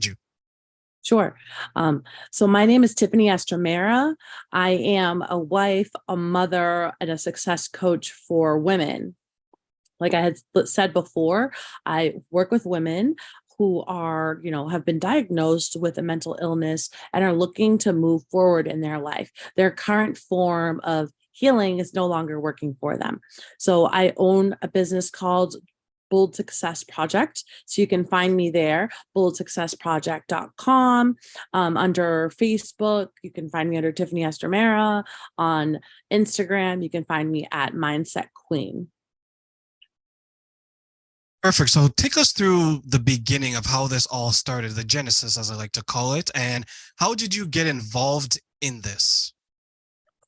You. Sure. So my name is Tiffany Estremera. I am a wife, a mother, and a success coach for women. Like I had said before, I work with women who are, have been diagnosed with a mental illness and are looking to move forward in their life. Their current form of healing is no longer working for them. So I own a business called Bold Success Project. So you can find me there, boldsuccessproject.com. Under Facebook, you can find me under Tiffany Estremera. On Instagram, you can find me at Mindset Queen. Perfect. So take us through the beginning of how this all started, the genesis, as I like to call it, and how did you get involved in this?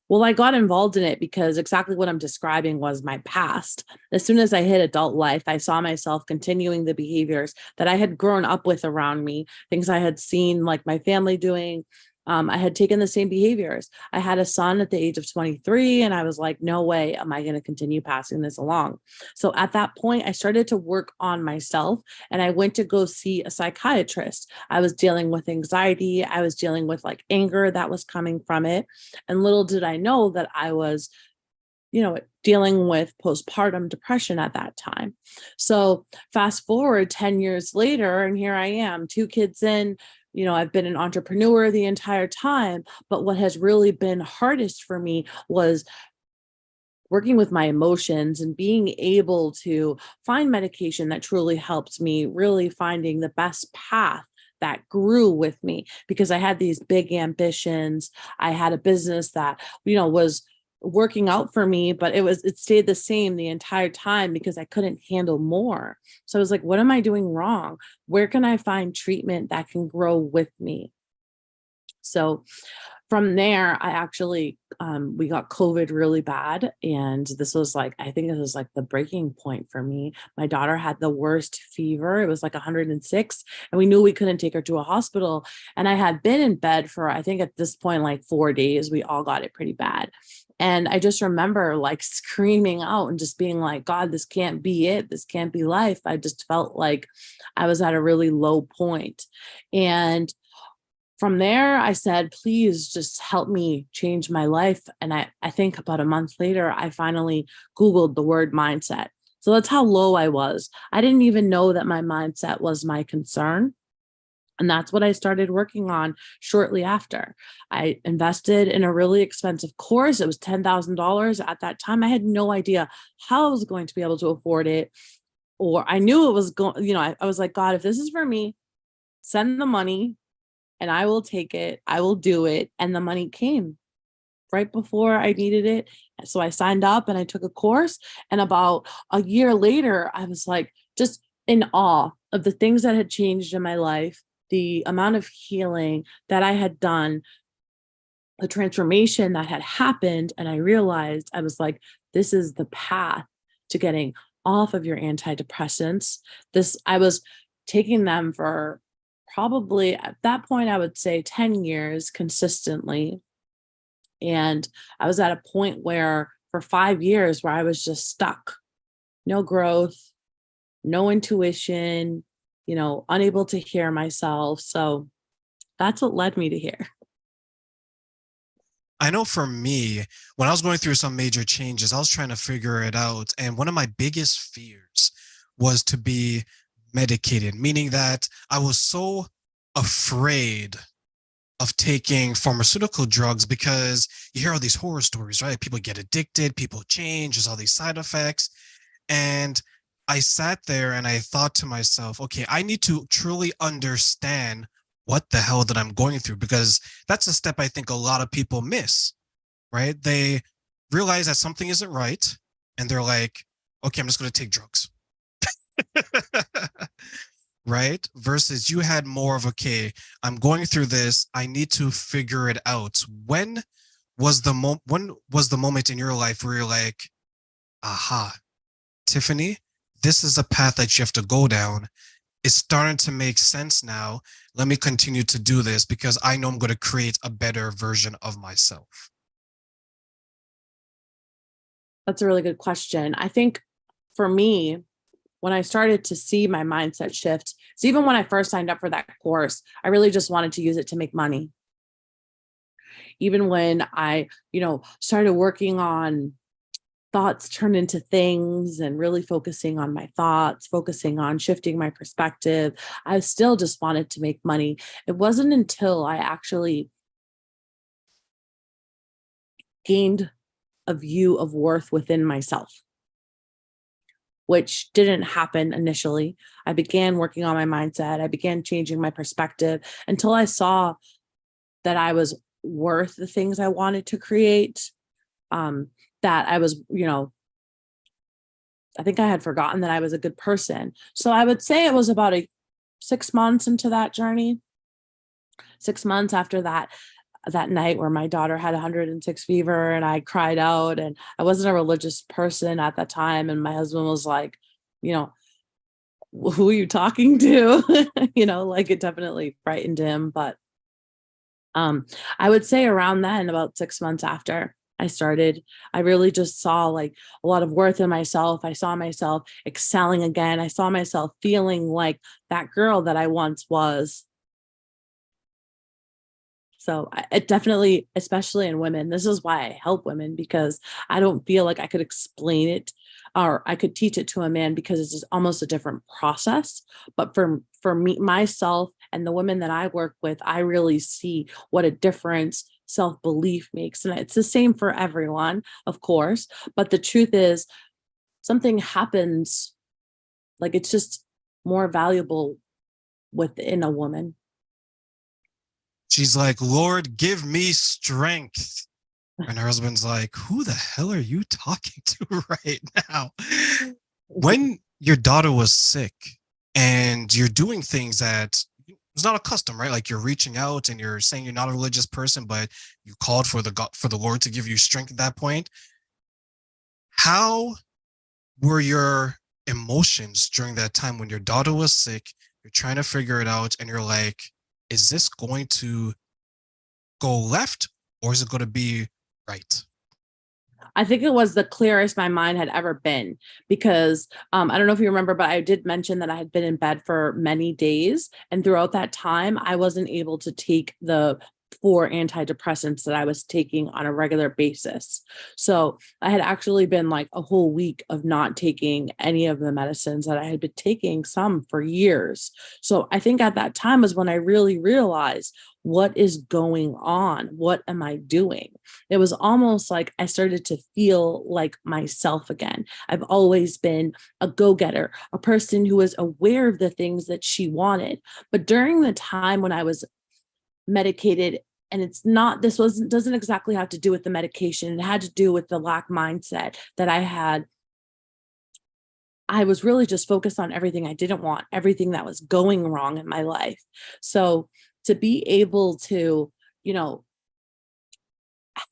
Well, I got involved in it because exactly what I'm describing was my past. As soon as I hit adult life, I saw myself continuing the behaviors that I had grown up with around me, things I had seen like my family doing. I had taken the same behaviors. I had a son at the age of 23, and I was like, no way am I going to continue passing this along. So at that point, I started to work on myself and I went to go see a psychiatrist. I was dealing with anxiety, I was dealing with like anger that was coming from it. And little did I know that I was, dealing with postpartum depression at that time. So fast forward 10 years later, and here I am, two kids in. I've been an entrepreneur the entire time, but what has really been hardest for me was working with my emotions and being able to find medication that truly helped me, really finding the best path that grew with me because I had these big ambitions. I had a business that, was working out for me, but it stayed the same the entire time because I couldn't handle more. So I was like, what am I doing wrong? Where can I find treatment that can grow with me? So from there, I actually we got COVID really bad, and this was like I think it was like the breaking point for me. My daughter had the worst fever; it was like 106, and we knew we couldn't take her to a hospital. And I had been in bed for I think at this point like 4 days. We all got it pretty bad. And I just remember like screaming out and just being like, God, this can't be it. This can't be life. I just felt like I was at a really low point. And from there, I said, please just help me change my life. And I think about a month later, I finally Googled the word mindset. So that's how low I was. I didn't even know that my mindset was my concern. And that's what I started working on shortly after. I invested in a really expensive course. It was $10,000 at that time. I had no idea how I was going to be able to afford it. Or I knew it was going, I was like, God, if this is for me, send the money and I will take it. I will do it. And the money came right before I needed it. So I signed up and I took a course. And about a year later, I was like just in awe of the things that had changed in my life, the amount of healing that I had done, the transformation that had happened. And I realized I was like, this is the path to getting off of your antidepressants. I was taking them for probably at that point, I would say 10 years consistently. And I was at a point where for 5 years where I was just stuck, no growth, no intuition, unable to hear myself. So that's what led me to here. I know for me, when I was going through some major changes, I was trying to figure it out. And one of my biggest fears was to be medicated, meaning that I was so afraid of taking pharmaceutical drugs because you hear all these horror stories, right? People get addicted, people change, there's all these side effects. And I sat there and I thought to myself, okay, I need to truly understand what the hell that I'm going through because that's a step I think a lot of people miss, right? They realize that something isn't right and they're like, okay, I'm just going to take drugs. Right? Versus you had more of, okay, I'm going through this. I need to figure it out. When was the moment in your life where you're like, aha, Tiffany, this is a path that you have to go down. It's starting to make sense now. Let me continue to do this because I know I'm going to create a better version of myself. That's a really good question. I think for me, when I started to see my mindset shift, so even when I first signed up for that course, I really just wanted to use it to make money. Even when I, started working on thoughts turn into things and really focusing on my thoughts, focusing on shifting my perspective, I still just wanted to make money. It wasn't until I actually gained a view of worth within myself, which didn't happen initially. I began working on my mindset. I began changing my perspective until I saw that I was worth the things I wanted to create. That I was, I think I had forgotten that I was a good person. So I would say it was about 6 months into that journey. 6 months after that night where my daughter had 106 fever and I cried out, and I wasn't a religious person at that time. And my husband was like, you know, who are you talking to? Like it definitely frightened him. But I would say around then, about 6 months after I really just saw like a lot of worth in myself. I saw myself excelling again. I saw myself feeling like that girl that I once was. So it definitely, especially in women, this is why I help women, because I don't feel like I could explain it or I could teach it to a man, because it's just almost a different process. But for me, myself and the women that I work with, I really see what a difference self-belief makes. And it's the same for everyone, of course. But the truth is, something happens, like it's just more valuable within a woman. She's like, Lord, give me strength. And her husband's like, who the hell are you talking to right now? When your daughter was sick and you're doing things that was not a custom, right? Like you're reaching out and you're saying you're not a religious person, but you called for the God, for the Lord to give you strength at that point. How were your emotions during that time when your daughter was sick? You're trying to figure it out, and you're like, is this going to go left or is it going to be right? I think it was the clearest my mind had ever been, because I don't know if you remember, but I did mention that I had been in bed for many days. And throughout that time, I wasn't able to take the 4 antidepressants that I was taking on a regular basis. So I had actually been like a whole week of not taking any of the medicines that I had been taking, some for years. So I think at that time was when I really realized, what is going on? What am I doing? It was almost like I started to feel like myself again. I've always been a go getter, a person who was aware of the things that she wanted. But during the time when I was medicated, and it's not, this wasn't, doesn't exactly have to do with the medication, it had to do with the lack mindset that I had. I was really just focused on everything I didn't want, everything that was going wrong in my life. So to be able to, you know,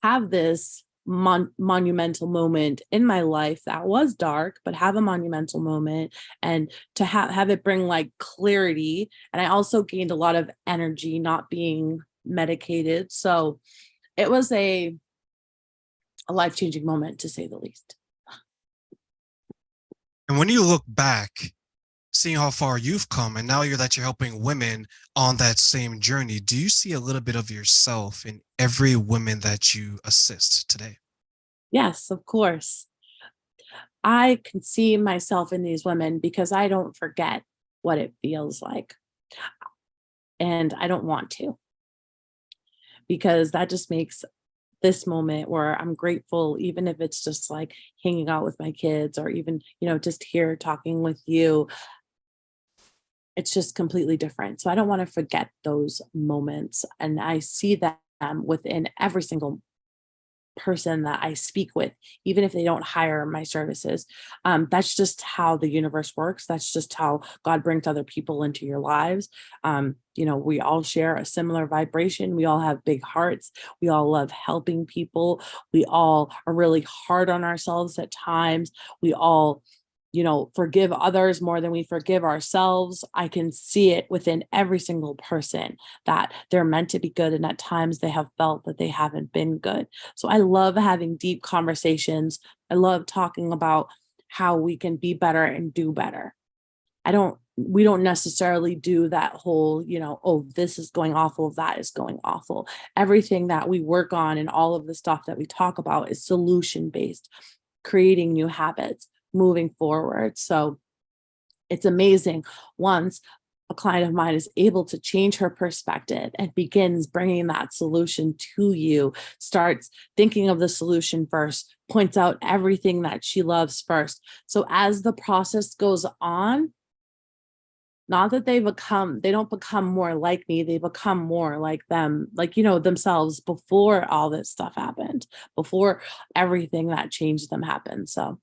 have this monumental moment in my life that was dark, but have a monumental moment, and to have it bring like clarity. And I also gained a lot of energy not being medicated. So it was a life-changing moment, to say the least. And when you look back, seeing how far you've come, and now you're helping women on that same journey, do you see a little bit of yourself in every woman that you assist today? Yes, of course. I can see myself in these women because I don't forget what it feels like. And I don't want to, because that just makes this moment where I'm grateful, even if it's just like hanging out with my kids, or even, just here talking with you, it's just completely different. So I don't want to forget those moments. And I see that within every single person that I speak with, even if they don't hire my services. That's just how the universe works. That's just how God brings other people into your lives. We all share a similar vibration. We all have big hearts. We all love helping people. We all are really hard on ourselves at times. We all forgive others more than we forgive ourselves. I can see it within every single person that they're meant to be good. And at times they have felt that they haven't been good. So I love having deep conversations. I love talking about how we can be better and do better. we don't necessarily do that whole, oh, this is going awful, that is going awful. Everything that we work on and all of the stuff that we talk about is solution based, creating new habits, moving forward. So it's amazing once a client of mine is able to change her perspective and begins bringing that solution to you, starts thinking of the solution first, points out everything that she loves first. So as the process goes on, not that they don't become more like me, they become more like them, like, themselves before all this stuff happened, before everything that changed them happened. So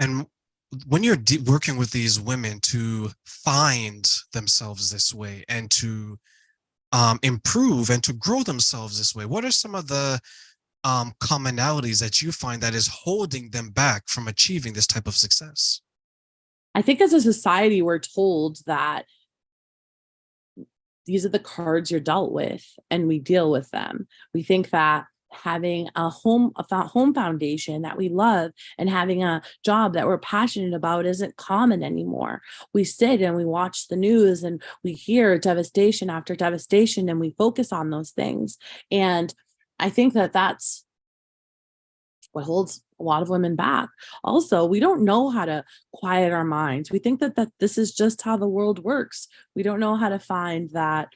And when you're working with these women to find themselves this way and to improve and to grow themselves this way, what are some of the commonalities that you find that is holding them back from achieving this type of success? I think as a society, we're told that these are the cards you're dealt with and we deal with them. We think that having home foundation that we love and having a job that we're passionate about isn't common anymore. We sit and we watch the news and we hear devastation after devastation and we focus on those things. And I think that that's what holds a lot of women back. Also, we don't know how to quiet our minds. We think that this is just how the world works. We don't know how to find that,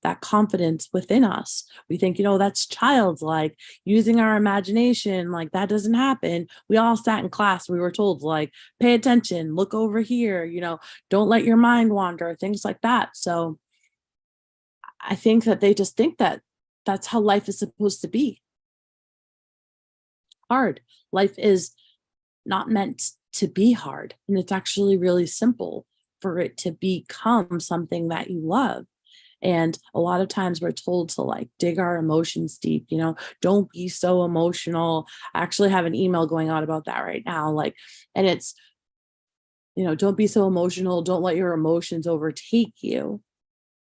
that confidence within us. We think, that's childlike, using our imagination, like that doesn't happen. We all sat in class, we were told, like, pay attention, look over here, don't let your mind wander, things like that. So I think that they just think that that's how life is supposed to be. Hard. Life is not meant to be hard. And it's actually really simple for it to become something that you love. And a lot of times we're told to like dig our emotions deep, don't be so emotional. I actually have an email going out about that right now. Like, and it's, don't be so emotional. Don't let your emotions overtake you.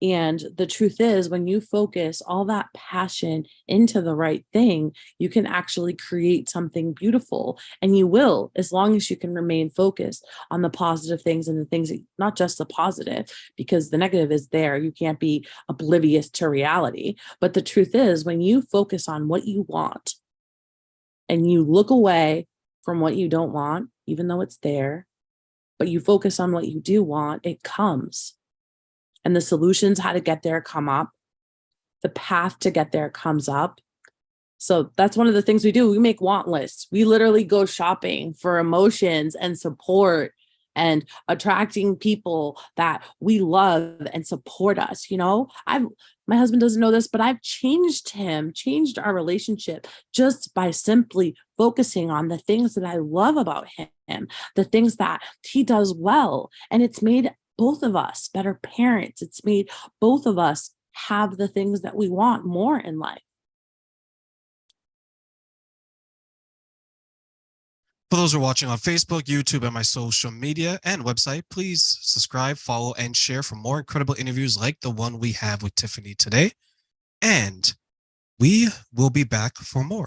And the truth is, when you focus all that passion into the right thing, you can actually create something beautiful. And you will, as long as you can remain focused on the positive things and the things, not just the positive, because the negative is there. You can't be oblivious to reality. But the truth is, when you focus on what you want and you look away from what you don't want, even though it's there, but you focus on what you do want, it comes. And the solutions how to get there come up. The path to get there comes up. So that's one of the things we do. We make want lists. We literally go shopping for emotions and support and attracting people that we love and support us. My husband doesn't know this, but I've changed our relationship just by simply focusing on the things that I love about him, the things that he does well. And it's made both of us better parents. It's made both of us have the things that we want more in life. For those who are watching on Facebook, YouTube, and my social media and website, please subscribe, follow, and share for more incredible interviews like the one we have with Tiffany today. And we will be back for more.